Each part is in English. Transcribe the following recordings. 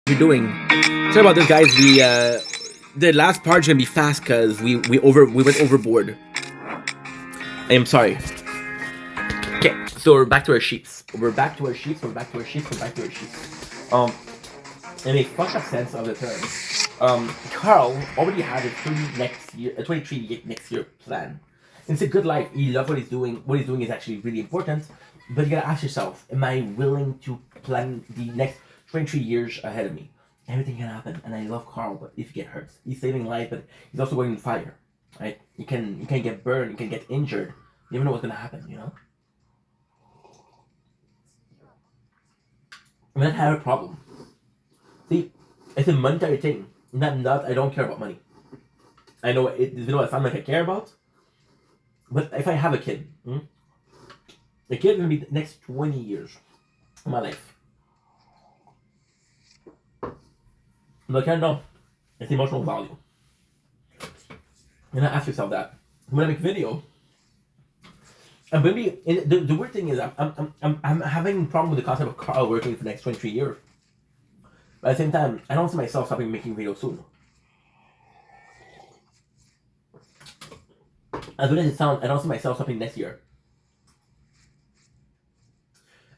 You're doing. Sorry about this, guys. The last part's gonna be fast because we went overboard. I am sorry. Okay, so we're back to our sheets. We're back to our sheets. We're back to our sheets. We're back to our sheets. In a fucked up sense of the term, Carl already had a 23 next year plan. It's a good life. He loves what he's doing. What he's doing is actually really important. But you gotta ask yourself, am I willing to plan the next 23 years ahead of me? Everything can happen, and I love Carl, but if you get hurt, he's saving life, but he's also going in fire, right? You can get burned, you can get injured. You never know what's gonna happen, you know. I mean, I have a problem. See, it's a monetary thing. Not I don't care about money. I know it sounds like I care about, but if I have a kid, the kid's gonna be the next 20 years of my life. Look, I know it's emotional value. And I ask yourself that when I make a video. And maybe the weird thing is I'm having a problem with the concept of Carl working for the next 23 years. But at the same time, I don't see myself stopping making videos soon. As good as it sounds, I don't see myself stopping next year.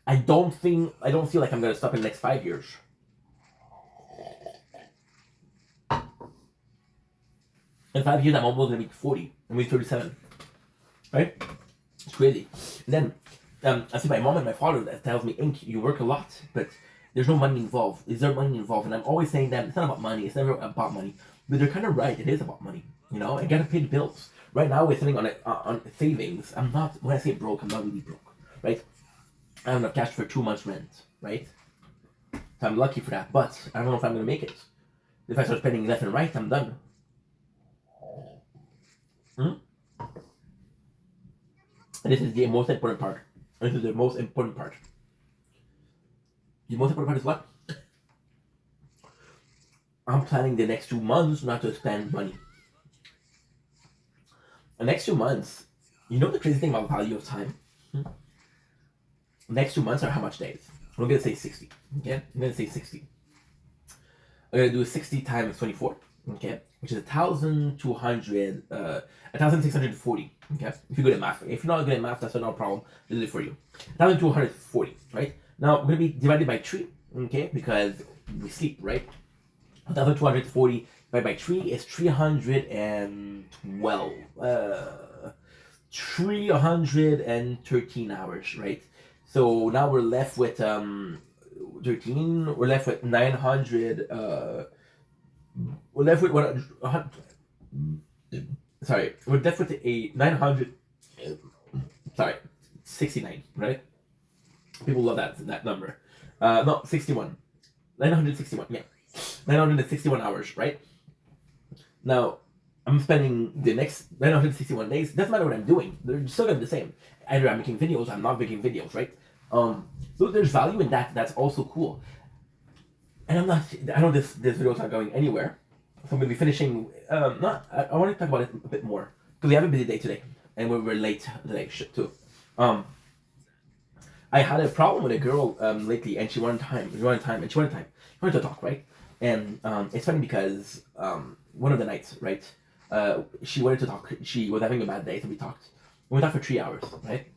I don't feel like I'm gonna stop in the next 5 years. In 5 years, I'm almost gonna be 40. I'm gonna be 37, right? It's crazy. And then I see my mom and my father that tells me, "Ink, you work a lot, but there's no money involved. Is there money involved?" And I'm always saying that it's not about money. It's never about money. But they're kind of right. It is about money. You know, I gotta pay the bills. Right now, we're sitting on savings. I'm not. When I say broke, I'm not really broke, right? I have enough cash for 2 months' rent, right? So I'm lucky for that. But I don't know if I'm gonna make it. If I start spending left and right, I'm done. And this is the most important part. This is the most important part. The most important part is what? I'm planning the next 2 months not to spend money. The next 2 months, you know the crazy thing about value of time? The next 2 months are how much days? I'm gonna say 60. Okay? I'm gonna say 60. I'm gonna do 60 times 24. Okay? Which is 1,200, 1,640. Okay? If you're good at math. If you're not good at math, that's no problem. This is it for you. 1,240, right? Now, we're gonna be divided by 3, okay? Because we sleep, right? 1,240 divided by 3 is 312. 313 hours, right? So now we're left with 13. We're left with 900. We're left with what? Sorry, we're left with a 900. Sorry, 69, right? People love that number. No, 61. 961. Yeah, 961 hours, right? Now, I'm spending the next 961 days. Doesn't matter what I'm doing. They're still gonna be the same. Either I'm making videos, I'm not making videos, right? So there's value in that. That's also cool. And I know this video's not going anywhere. So I'm gonna be finishing. I want to talk about it a bit more because we have a busy day today, and we're late today too. I had a problem with a girl lately, and she wanted time. She wanted to talk, right? And it's funny because one of the nights, right? She wanted to talk. She was having a bad day, so we talked. We talked for 3 hours, right?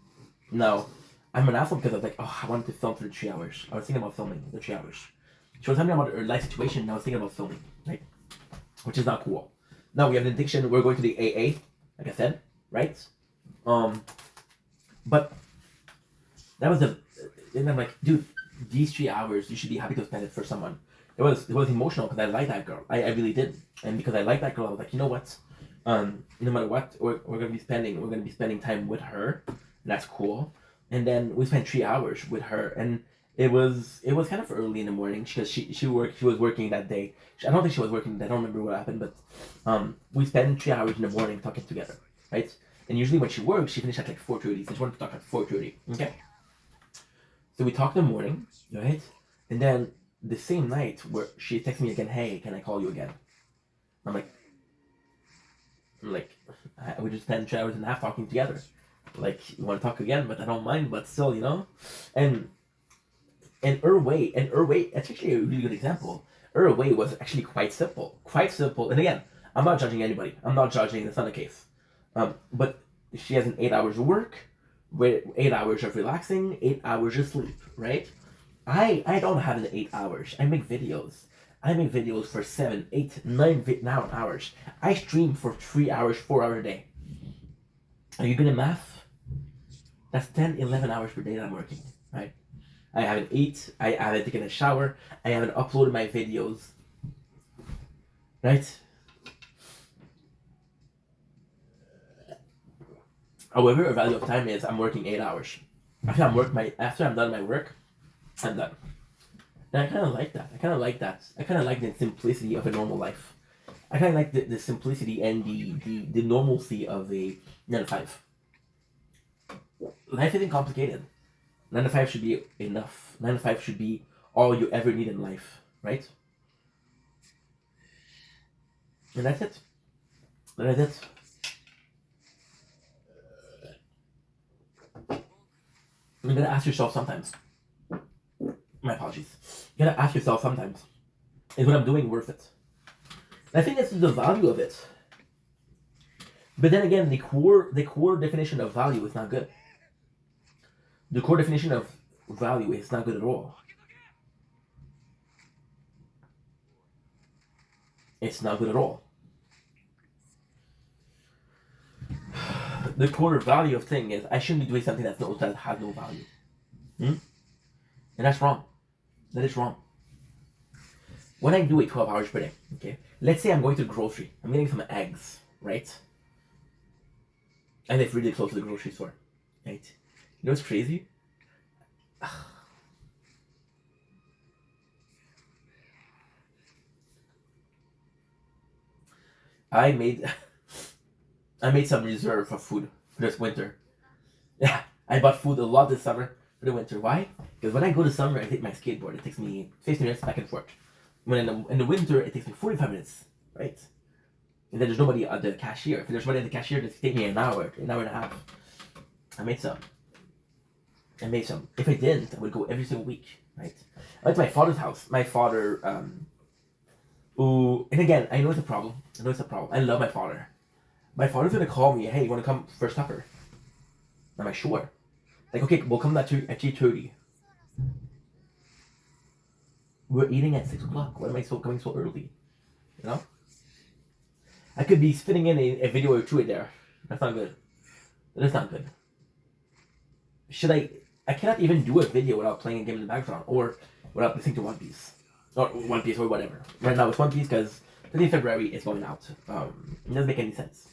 Now, I'm an asshole because I was like, oh, I wanted to film for the 3 hours. I was thinking about filming the 3 hours. She was telling me about her life situation, and I was thinking about filming, right? Which is not cool. Now we have an addiction. We're going to the AA, like I said, right? But that was and I'm like, dude, these 3 hours, you should be happy to spend it for someone. It was emotional because I like that girl. I really did, and because I like that girl, I was like, you know what? No matter what, we're gonna be spending time with her. And that's cool. And then we spent 3 hours with her, and it was kind of early in the morning because she was working that day. I don't think she was working. I don't remember what happened, but we spent 3 hours in the morning talking together, right? And usually when she works, she finishes at like 4:30. So she wanted to talk at 4:30. Okay. So we talked in the morning, right? And then the same night where she texted me again, hey, can I call you again? I'm like, we just spent 3 hours and a half talking together. Like, you want to talk again, but I don't mind, but still, you know? And her way, it's actually a really good example. her way was actually quite simple. Quite simple. And again, I'm not judging anybody. I'm not judging. That's not the case. But she has an 8 hours of work, with 8 hours of relaxing, 8 hours of sleep, right? I don't have an 8 hours. I make videos. I make videos for 7, 8, 9 hours. I stream for 3 hours, 4 hours a day. Are you good at math? That's 10, 11 hours per day that I'm working, right? I haven't eat. I haven't taken a shower. I haven't uploaded my videos, right? However, a value of time is I'm working 8 hours. After I'm done my work, I'm done. And I kind of like that. I kind of like that. I kind of like the simplicity of a normal life. I kind of like the simplicity and the normalcy of a 9 to 5. Life isn't complicated. 9 to 5 should be enough. 9 to 5 should be all you ever need in life, right? And that's it. That's it. You gotta ask yourself sometimes. My apologies. You gotta ask yourself sometimes, is what I'm doing worth it? And I think that's the value of it. But then again, the core definition of value is not good. The core definition of value is not good at all. It's not good at all. The core value of thing is I shouldn't be doing something that has no value. And that's wrong. That is wrong. When I do it 12 hours per day, okay, let's say I'm going to the grocery. I'm getting some eggs, right? I live really close to the grocery store, right? You know what's crazy? I made some reserve for food for this winter. Yeah, I bought food a lot this summer for the winter. Why? Because when I go to summer, I take my skateboard. It takes me 15 minutes back and forth. When in the winter, it takes me 45 minutes, right? And then there's nobody at the cashier. If there's somebody at the cashier, it's take me an hour and a half. I made some. If I didn't, I would go every single week, right? I went to my father's house. My father, and again, I know it's a problem. I love my father. My father's gonna call me, hey, you wanna come for supper? I'm like, sure. Like, okay, we'll come at 3:30. We're eating at 6 o'clock. Why am I coming so early? You know? I could be fitting in a video or two in there. That's not good. That is not good. I cannot even do a video without playing a game in the background or without listening to One Piece. Or One Piece or whatever. Right now it's One Piece because 15th February is going out. It doesn't make any sense.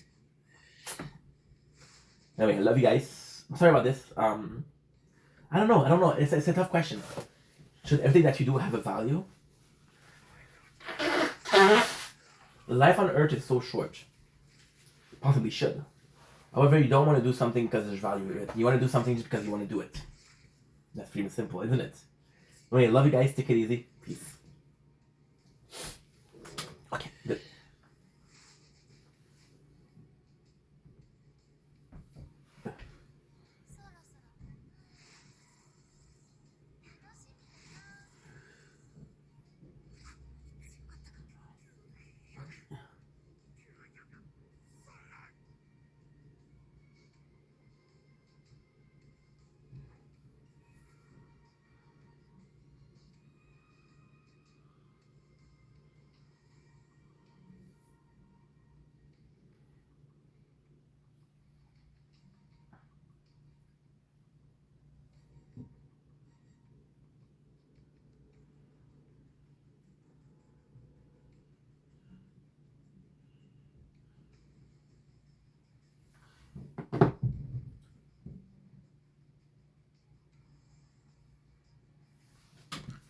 Anyway, I love you guys. I'm sorry about this. I don't know. It's a tough question. Should everything that you do have a value? Life on Earth is so short. It possibly should. However, you don't want to do something because there's value in it. You want to do something just because you want to do it. That's pretty simple, isn't it? Anyway, love you guys. Take it easy. Peace. Okay, good.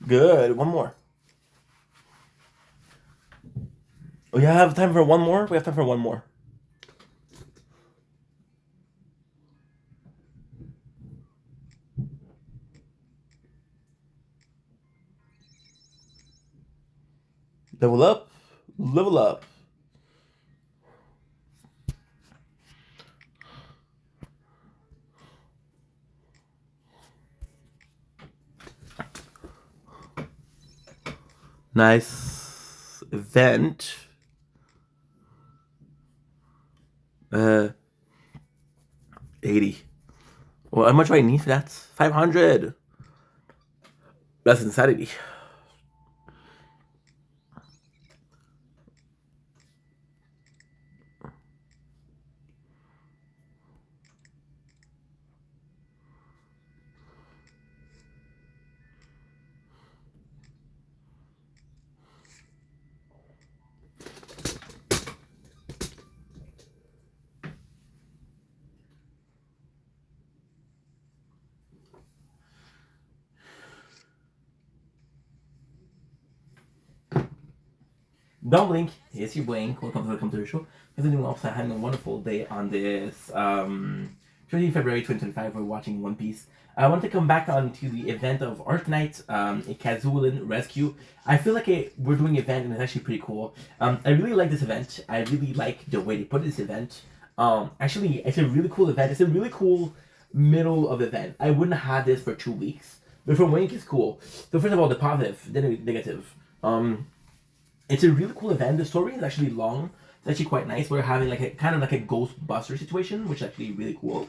Good. One more. We have time for one more? We have time for one more. Level up. Level up. Nice. event. 80. Well, how much do I need for that? 500. That's insanity. Don't blink. Yes, you blink. Welcome to the show. Continuing also having a wonderful day on this 20 February 2025. We're watching One Piece. I want to come back on to the event of Arknight, a Kazulin Rescue. I feel like we're doing an event and it's actually pretty cool. I really like this event. I really like the way they put this event. Actually, it's a really cool event. It's a really cool middle of event. I wouldn't have this for 2 weeks. But for Wink, it's cool. So first of all, the positive, then the negative. It's a really cool event. The story is actually long. It's actually quite nice. We're having like a kind of like a Ghostbuster situation, which is actually really cool.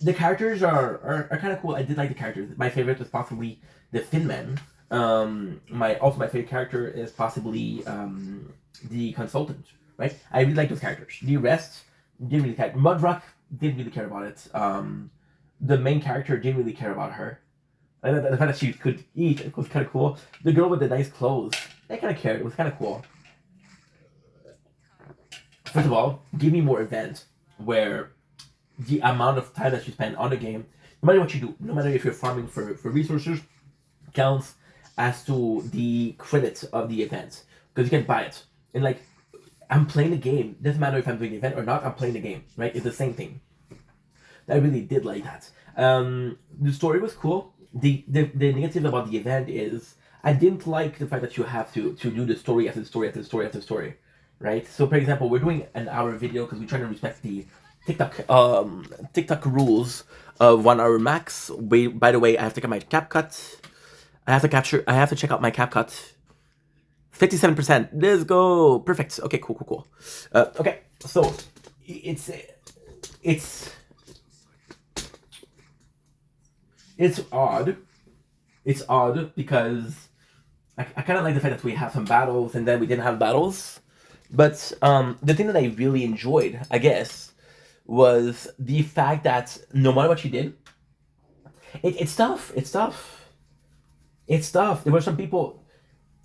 The characters are kind of cool. I did like the characters. My favorite was possibly the Finman. My favorite character is possibly the consultant. Right? I really like those characters. The rest didn't really care. Mudrock didn't really care about it. The main character didn't really care about her. And the fact that she could eat, it was kind of cool. The girl with the nice clothes, I kind of cared. It was kind of cool. First of all, give me more events where the amount of time that you spend on the game, no matter what you do, no matter if you're farming for resources, counts as to the credits of the event. Because you can buy it. And like, I'm playing the game. Doesn't matter if I'm doing the event or not, I'm playing the game, right? It's the same thing. I really did like that. The story was cool. The negative about the event is I didn't like the fact that you have to do the story after the story after the story after the story, right? So for example, we're doing an hour video because we're trying to respect the TikTok rules of 1 hour max. By the way, I have to get my CapCut. I have to check out my CapCut. 57%. Let's go. Perfect. Okay, cool. Okay, so it's odd. It's odd because I kind of like the fact that we have some battles and then we didn't have battles. But the thing that I really enjoyed, I guess, was the fact that no matter what you did, it's tough. There were some people.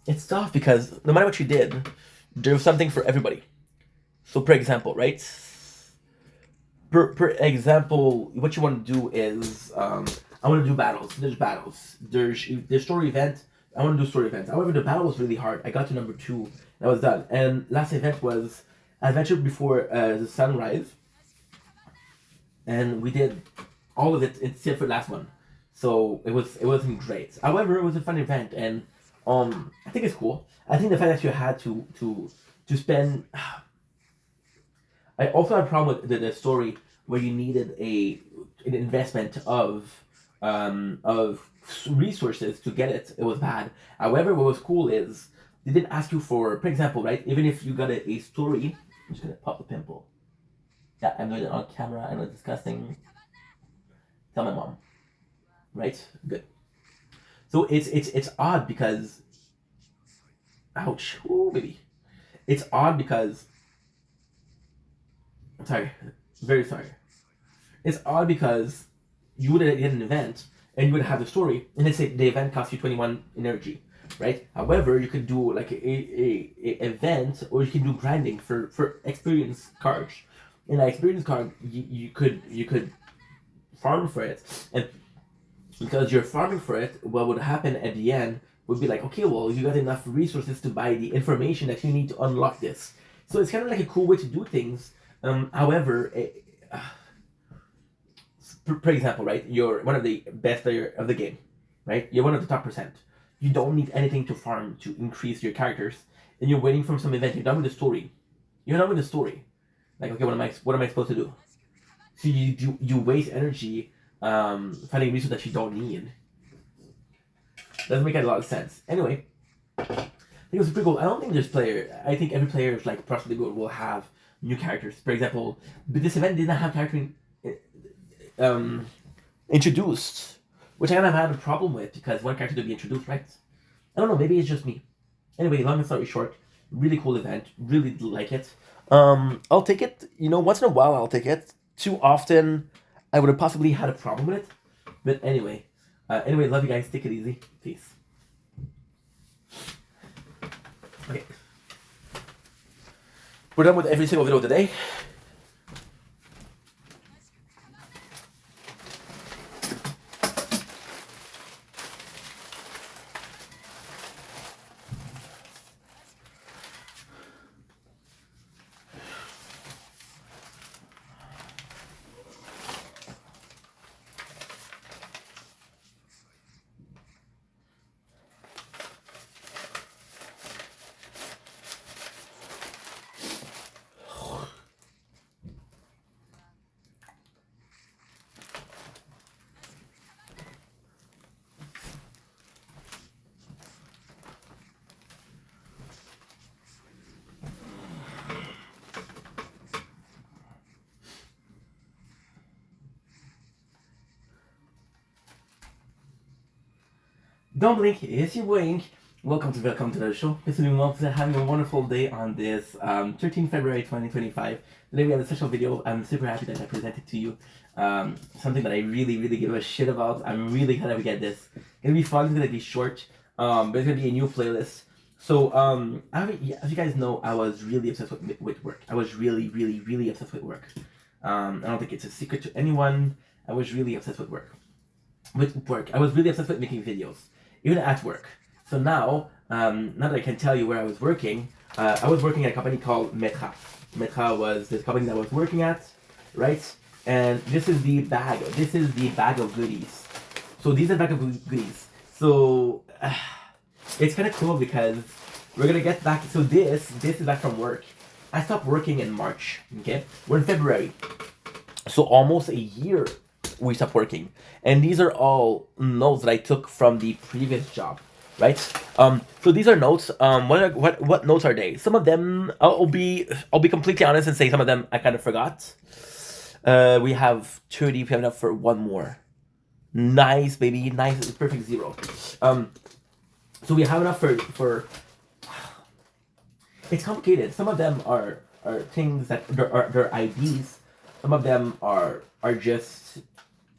It's tough because no matter what you did, there was something for everybody. So, for example, right? Per example, what you want to do is I want to do battles. There's battles. There's story event. I want to do story events. However, the battle was really hard. I got to number 2. And I was done. And last event was Adventure Before the Sunrise. And we did all of it except for the last one. So it wasn't great. However, it was a fun event, and I think it's cool. I think the fact that you had to spend. I also had a problem with the story where you needed an investment of resources to get it. It was bad. However, what was cool is they didn't ask you for example, right? Even if you got a story, I'm just gonna pop the pimple. Yeah, I'm doing it on camera. I know it's disgusting. Tell my mom. Right? Good. So it's odd because. Ouch. Ooh, baby. It's odd because. I'm sorry. Very sorry. It's odd because you would get an event and you would have the story, and let's say the event costs you 21 energy, right? However, you could do like a event, or you can do grinding for experience cards. In an experience card, you could farm for it, and because you're farming for it, what would happen at the end would be like, okay, well, you got enough resources to buy the information that you need to unlock this. So it's kind of like a cool way to do things. However, for example, right, you're one of the best player of the game, right? You're one of the top %. You don't need anything to farm to increase your characters, and you're waiting for some event. You're done with the story. You're done with the story. Like, okay, what am I supposed to do? So you waste energy finding resources that you don't need. Doesn't make a lot of sense. Anyway, I think think it was pretty cool. I don't think there's player. I think every player is like possibly good will have new characters. For example, but this event didn't have character um, introduced, which I kind of had a problem with because one character to be introduced, right? I don't know. Maybe it's just me. Anyway, long story short, really cool event. Really like it. I'll take it. You know, once in a while I'll take it. Too often, I would have possibly had a problem with it. But anyway, love you guys. Take it easy. Peace. Okay. We're done with every single video today. Don't blink, it's your blink. Welcome to the show. Listening well to having a wonderful day on this 13 February 2025. Today we have a special video. I'm super happy that I presented to you something that I really give a shit about. I'm really glad that we get this. It's gonna be fun, it's gonna be short, but it's gonna be a new playlist. So as you guys know, I was really obsessed with work. I was really obsessed with work. I don't think it's a secret to anyone. I was really obsessed with work. I was really obsessed with making videos, even at work. So now that I can tell you where I was working, I was working at a company called Metra. Metra was this company that I was working at, right? And this is the bag. This is the bag of goodies. So these are the bag of goodies. So it's kind of cool because we're gonna get back. So this is back from work. I stopped working in March. Okay, we're in February, so almost a year we stopped working. And these are all notes that I took from the previous job, right? So these are notes. What notes are they? Some of them I'll be completely honest and say some of them I kind of forgot. We have 30. We have enough for one more. Nice, baby. Nice. Perfect 0. So we have enough for. It's complicated. Some of them are things that they're IDs. Some of them are just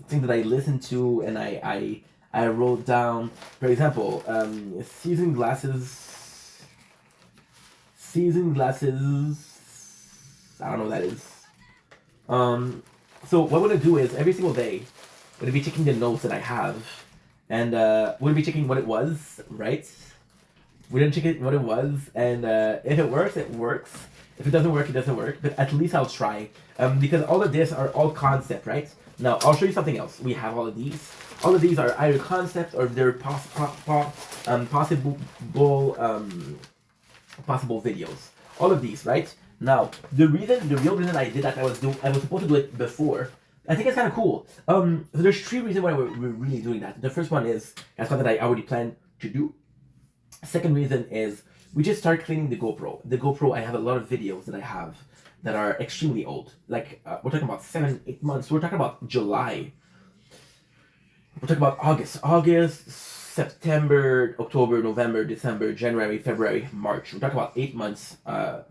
things that I listened to and I wrote down. For example, season glasses. I don't know what that is. So what we're gonna do is every single day, we're gonna be checking the notes that I have, and we're gonna be checking what it was, right? We're gonna check it what it was, and if it works, it works. If it doesn't work, it doesn't work. But at least I'll try, because all of this are all concept, right? Now I'll show you something else. We have all of these. All of these are either concepts or they're possible videos. All of these, right? Now the real reason I did that, I was supposed to do it before. I think it's kind of cool. So there's 3 reasons why we're really doing that. The first one is that's something that I already planned to do. Second reason is we just started cleaning the GoPro. The GoPro, I have a lot of videos that I have that are extremely old. Like we're talking about 7-8 months. We're talking about July. We're talking about August, September, October, November, December, January, February, March. We're talking about 8 months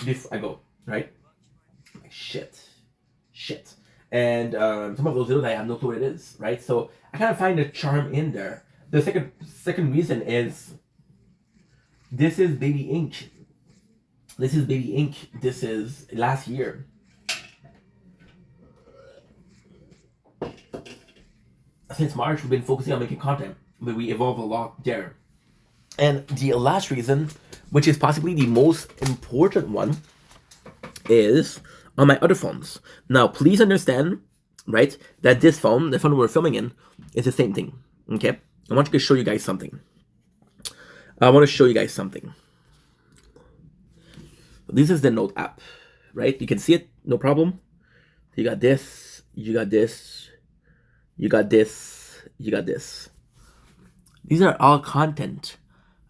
before I go, right? Like, shit. And some of those videos I have no clue what it is, right? So I kind of find a charm in there. The second reason is this is Baby Ink. This is last year. Since March, we've been focusing on making content, but we evolve a lot there. And the last reason, which is possibly the most important one, is on my other phones. Now, please understand, right, that the phone we're filming in, is the same thing. Okay? I want to show you guys something. This is the Note app, right? You can see it, no problem. You got this, you got this, you got this, you got this. These are all content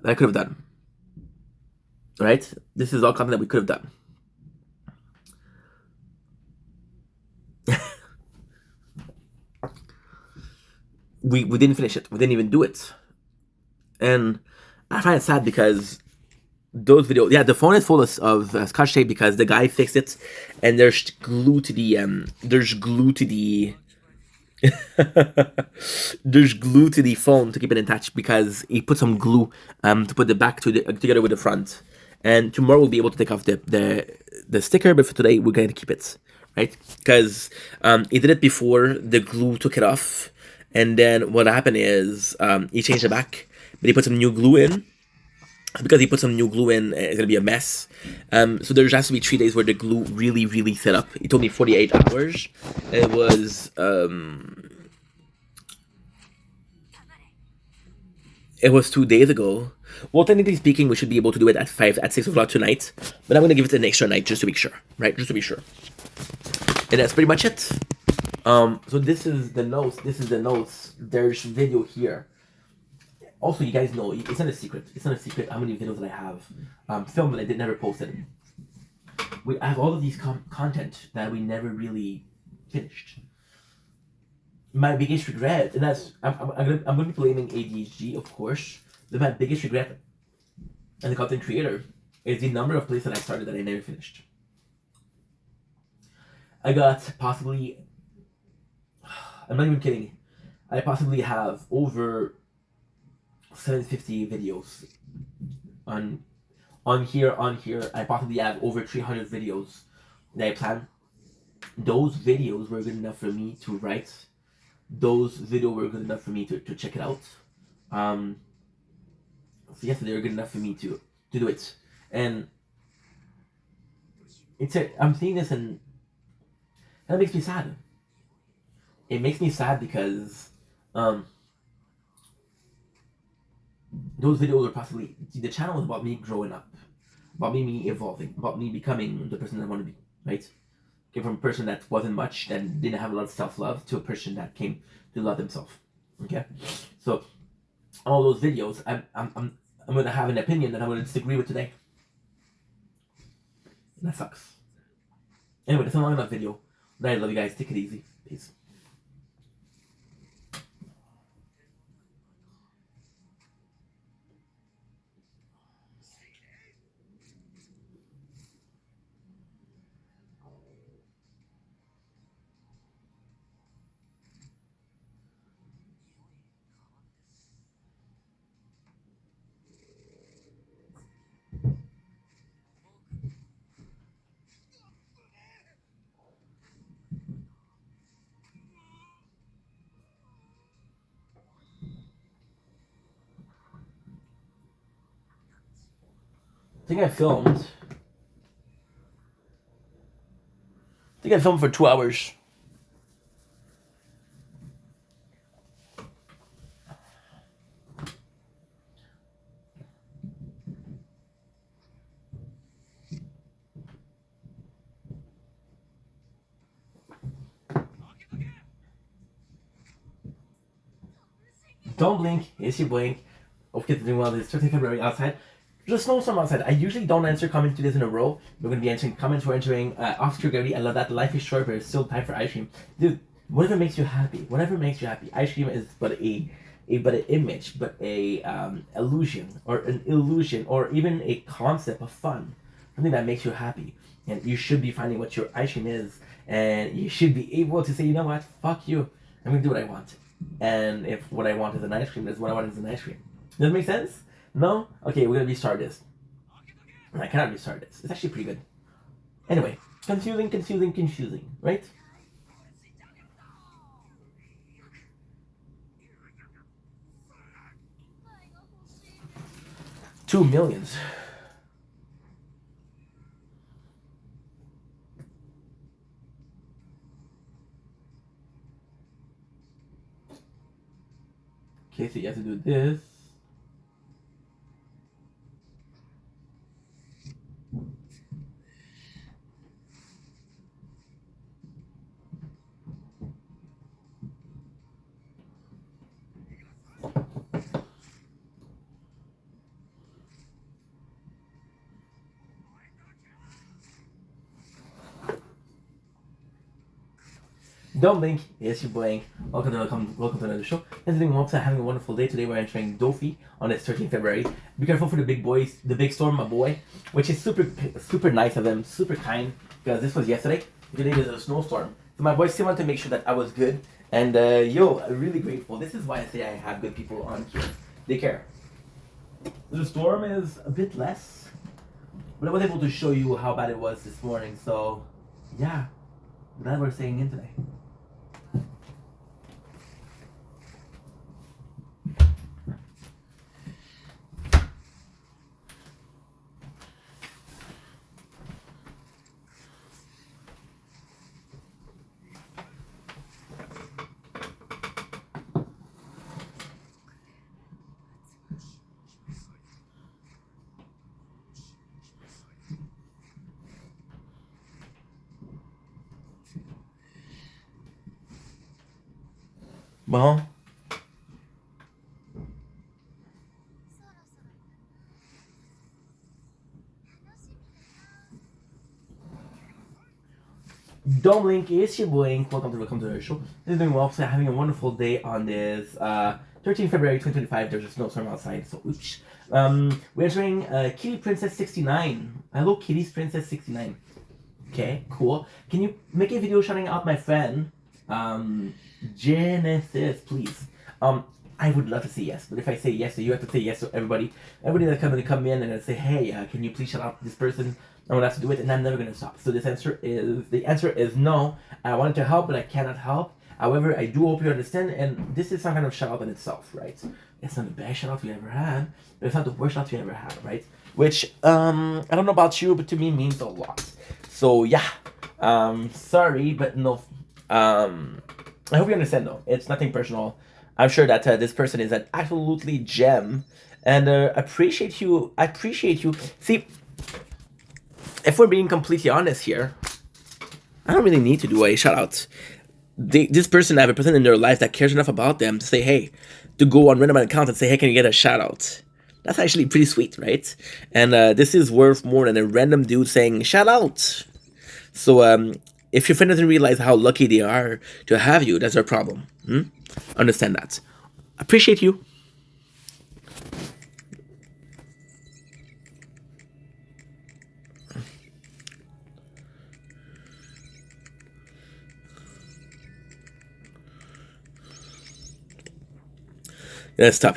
that I could have done. right? This is all content that we could have done. We didn't finish it. We didn't even do it. And I find it sad because those videos, yeah, the phone is full of scotch tape because the guy fixed it, and there's glue to the there's glue to the phone to keep it attached because he put some glue to put the back together with the front. And tomorrow we'll be able to take off the sticker, but for today we're going to keep it, right? Because he did it before the glue took it off, and then what happened is he changed the back, but he put some new glue in. Because he put some new glue in, it's gonna be a mess. So there has to be 3 days where the glue really, really set up. He told me 48 hours. It was 2 days ago. Well, technically speaking, we should be able to do it at 6 o'clock tonight. But I'm gonna give it an extra night just to be sure, right? Just to be sure. And that's pretty much it. So this is the notes. This is the notes. There's video here. Also, you guys know it's not a secret. It's not a secret how many videos that I have filmed that I did never posted. I have all of these content that we never really finished. My biggest regret, and that's I'm gonna be blaming ADHD, of course. But my biggest regret as a content creator is the number of places that I started that I never finished. I got possibly, I'm not even kidding. I possibly have over 750 videos on here. I possibly have over 300 videos that I plan. Those videos were good enough for me to write. Those videos were good enough for me to check it out. So yes, they were good enough for me to do it. And I'm seeing this, and that makes me sad. It makes me sad because um, those videos were possibly the channel was about me growing up, about me evolving, about me becoming the person I want to be. Right? Came from a person that wasn't much, that didn't have a lot of self love, to a person that came to love themselves. Okay, so all those videos, I'm gonna have an opinion that I'm gonna disagree with today. And that sucks. Anyway, that's a long enough video. I love you guys. Take it easy. Peace. I think I filmed. I filmed for 2 hours. Don't blink. Yes, you blink. Hope kids are doing well. It's 13th February outside. There's a snowstorm outside. I usually don't answer comments 2 days in a row. We're going to be answering comments. We're entering Oscar Gary. I love that. Life is short, but it's still time for ice cream. Dude, whatever makes you happy. Whatever makes you happy. Ice cream is but an image, but a illusion, or even a concept of fun. Something that makes you happy. And you should be finding what your ice cream is. And you should be able to say, you know what? Fuck you. I'm going to do what I want. And if what I want is an ice cream, that's what I want is an ice cream. Does that make sense? No? Okay, we're gonna restart this. I cannot restart this. It's actually pretty good. Anyway, confusing, right? $2 million. Okay, so you have to do this. Don't blink. Yes, you blink. Welcome to another show. And today we're having a wonderful day. Today we're entering Dofi on this 13th February. Be careful for the big boys, the big storm, my boy, which is super nice of them, super kind, because this was yesterday. Today there's a snowstorm. So my boys still wanted to make sure that I was good. And I'm really grateful. This is why I say I have good people on here. They care. The storm is a bit less, but I was able to show you how bad it was this morning. So, yeah, glad we're staying in today. Bon. Don't blink, it's your boy. Welcome to our show. This is doing well, so having a wonderful day on this 13th February 2025. There's a snowstorm outside, so oops. We're entering Kitty Princess 69. Hello, Kitty's Princess 69. Okay, cool. Can you make a video shouting out my friend, Genesis, please? I would love to say yes, but if I say yes, so you have to say yes to everybody. Everybody that's going to come in and say, hey, can you please shout out this person? I'm gonna have to do it, and I'm never gonna stop. So the answer is no. I wanted to help, but I cannot help. However, I do hope you understand, and this is some kind of shout out in itself, right? It's not the best shout out we ever had, but it's not the worst shout out we ever had, right? Which I don't know about you, but to me means a lot. So yeah, sorry, but no. I hope you understand though. It's nothing personal. I'm sure that this person is an absolutely gem, and appreciate you. I appreciate you. See, if we're being completely honest here, I don't really need to do a shout out. This person, I have a person in their life that cares enough about them to say, hey, to go on random account and say, hey, can you get a shout out? That's actually pretty sweet, right? And this is worth more than a random dude saying shout out. So if your friend doesn't realize how lucky they are to have you, that's their problem. Understand that. Appreciate you. Let's stop